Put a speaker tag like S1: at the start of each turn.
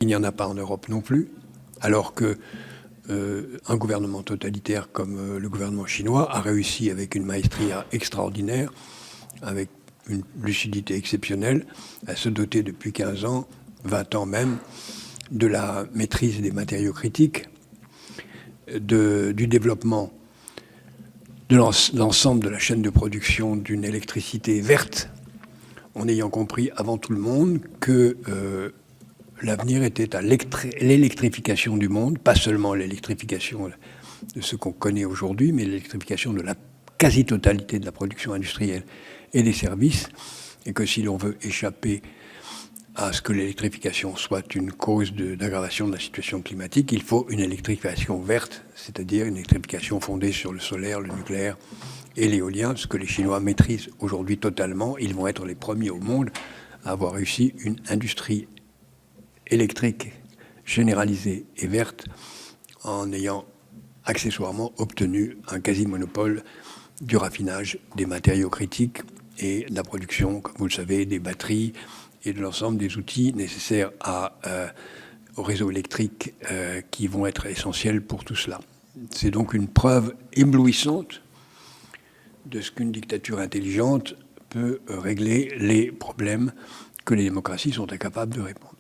S1: Il n'y en a pas en Europe non plus, alors que un gouvernement totalitaire comme le gouvernement chinois a réussi avec une maestria extraordinaire, avec une lucidité exceptionnelle, à se doter depuis 15 ans, 20 ans même, de la maîtrise des matériaux critiques, du développement de l'ensemble de la chaîne de production d'une électricité verte, en ayant compris avant tout le monde que l'avenir était à l'électrification du monde, pas seulement l'électrification de ce qu'on connaît aujourd'hui, mais l'électrification de la quasi-totalité de la production industrielle et des services, et que si l'on veut échapper à ce que l'électrification soit une cause d'aggravation de la situation climatique, il faut une électrification verte, c'est-à-dire une électrification fondée sur le solaire, le nucléaire et l'éolien, ce que les Chinois maîtrisent aujourd'hui totalement. Ils vont être les premiers au monde à avoir réussi une industrie électrique généralisée et verte en ayant accessoirement obtenu un quasi-monopole du raffinage des matériaux critiques et de la production, comme vous le savez, des batteries et de l'ensemble des outils nécessaires au réseau électrique qui vont être essentiels pour tout cela. C'est donc une preuve éblouissante de ce qu'une dictature intelligente peut régler les problèmes que les démocraties sont incapables de répondre.